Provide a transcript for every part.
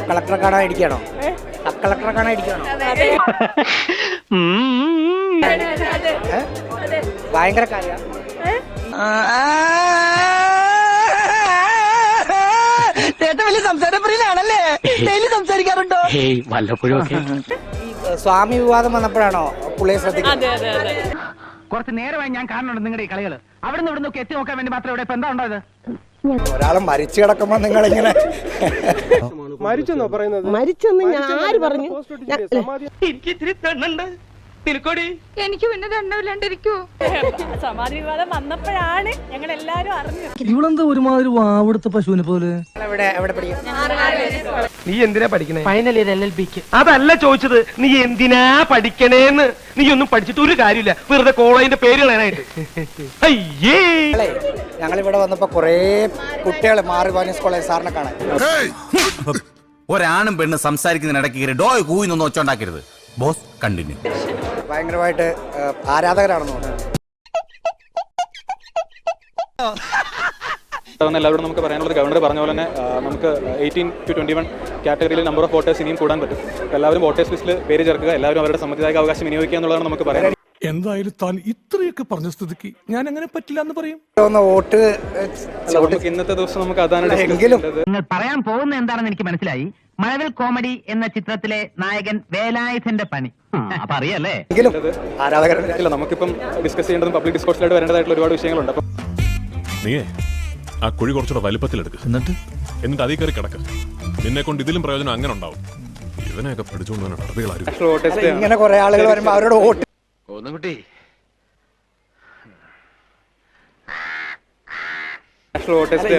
Sub കളക്ടറെ കാണാൻ ഇരിക്കണോ? സബ് കളക്ടറെ കാണാൻ ഇരിക്കണോ? ഭയങ്കര കാര്യം. വലിയ സംസാരപ്രിയനാണല്ലേ? ഡെയിലി സംസാരിക്കാറുണ്ടോ? വല്ലപ്പോഴും സ്വാമി വിവാദം വന്നപ്പോഴാണോ പുള്ളിയെ ശ്രദ്ധിക്കുന്നത്? കുറച്ച് നേരമായി ഞാൻ കാണുന്നുണ്ട് നിങ്ങളുടെ ഈ കളികള്. അവിടെ നിന്ന് ഇവിടെ നോക്കി എത്തി നോക്കാൻ വേണ്ടി മാത്രം ഇവിടെ എന്താ ഉണ്ടായത്? ഒരാള് മരിച്ചു കിടക്കുമ്പോ നിങ്ങളിങ്ങനെ മരിച്ചെന്നോ പറയുന്നത്? മരിച്ചെന്ന് ഞാൻ ആര് പറഞ്ഞു? എനിക്ക് ഇത്തിരി തെണ്ണുണ്ട്. എനിക്ക് പിന്നെ ദണ്ഡമില്ലാണ്ടിരിക്കുവോ? സമാധി വിവാദം വന്നപ്പോഴാണ് ഞങ്ങൾ എല്ലാരും അറിഞ്ഞത്. ഇവളെന്താ ഒരുമാതിരി വാവെടുത്ത പശുവിനെ പോലെ? എവിടെ പഠിക്കും? നീ എന്തിനാ പഠിക്കണേ? ഫൈനൽ ഇയർ LLBക്ക്. അതല്ല ചോദിച്ചത്, നീ എന്തിനാ പഠിക്കണേന്ന്. നീ ഒന്നും പഠിച്ചിട്ട് ഒരു കാര്യമില്ല, വെറുതെ കോളേജിന്റെ പേര് കളയാനായിട്ട്. അയ്യേ, ഞങ്ങളിവിടെ വന്നപ്പോ കൊറേ കുട്ടികള് മാറി കോളേജ് സാറിനെ കാണാൻ. ഒരാണും പെണ്ണ് സംസാരിക്കുന്നതിനിടയ്ക്ക് കയറി ഡോയ് കൂയിന്നൊന്നും ഒച്ചണ്ടാക്കരുത്. Boss continue. ഭയങ്കരമായിട്ട് ആരാധകരാണെന്ന് തോന്നുന്നു. എല്ലാവരോടും നമുക്ക് പറയാനുള്ളത് ഗവർണർ പറഞ്ഞ പോലെ തന്നെ നമുക്ക് 18 to 21 കാറ്റഗറിയിൽ നമ്പർ ഓഫ് വോട്ടേഴ്സ് ഇനിയും കൂടാൻ പറ്റും. എല്ലാവരും വോട്ടേഴ്സ് ലിസ്റ്റിൽ പേര് ചേർക്കുക, എല്ലാവരും അവരുടെ സമ്മതിദായക അവകാശം വിനിയോഗിക്കുക എന്നുള്ളതാണ് നമുക്ക് പറയാൻ. എന്തായാലും താൻ ഇത്രയൊക്കെ പറഞ്ഞ സ്ഥിതിക്ക് ഞാൻ അങ്ങനെ പറ്റില്ല എന്ന് പറയും. വോട്ട് നമുക്ക് ഇന്നത്തെ ദിവസം നമുക്ക് അതാണ് എങ്കിലും നിങ്ങൾ പറയാൻ പോകുന്ന എന്താണെന്ന് എനിക്ക് മനസ്സിലായി. മഴവിൽ കോമഡി എന്ന ചിത്രത്തിലെ നായകൻ വേലായുധന്റെ പണി അപ്പൊ അറിയല്ലേ? ആരാധകരല്ല. നമുക്കിപ്പം ഡിസ്കസ് ചെയ്യേണ്ടതും പബ്ലിക് ഡിസ്കോഴ്സിലായിട്ട് വരേണ്ടതായിട്ടുള്ള ഒരുപാട് വിഷയങ്ങളുണ്ട്. അപ്പം നീയേ ആ കുഴി കുറച്ചുകൂടെ വലിപ്പത്തിലെടുക്കുക, എന്നിട്ട് അതിൽ കയറി കിടക്കുക. നിന്നെ കൊണ്ട് ഇതിലും പ്രയോജനം അങ്ങനെ ഉണ്ടാവും. ഇവനെയൊക്കെ പഠിച്ചുകൊണ്ട് നടപടികളായിരിക്കും. ഇങ്ങനെ കുറെ ആളുകൾ വരുമ്പോ അവരോട് വോട്ട്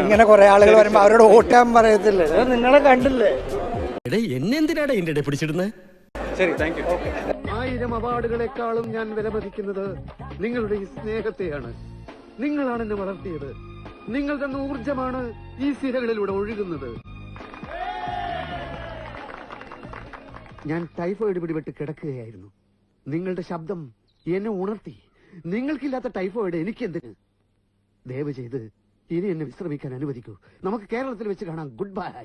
ഇങ്ങനെ കുറെ ആളുകൾ വരുമ്പോ അവരോട് വോട്ടാൻ പറയത്തില്ലേ? നിങ്ങളെ കണ്ടില്ലേ? എന്നെന്തിനാടാ എന്റെ പിടിച്ചിടുന്നത്? ശരി, താങ്ക് യു. 1000 അവാർഡുകളെക്കാളും ഞാൻ വിലമതിക്കുന്നത് നിങ്ങളുടെ ഈ സ്നേഹത്തെയാണ്. നിങ്ങളാണ് എന്നെ വളർത്തിയത്. നിങ്ങൾ തന്ന ഊർജമാണ് ഈ സിരകളിലൂടെ ഒഴുകുന്നത്. ഞാൻ ടൈഫോയിഡ് പിടിപെട്ട് കിടക്കുകയായിരുന്നു. നിങ്ങളുടെ ശബ്ദം എന്നെ ഉണർത്തി. നിങ്ങൾക്കില്ലാത്ത ടൈഫോയിഡ് എനിക്കെന്തിന്? ദയവ് ചെയ്ത് ഇനി എന്നെ വിശ്രമിക്കാൻ അനുവദിക്കൂ. നമുക്ക് കേരളത്തിൽ വെച്ച് കാണാം. Good bye.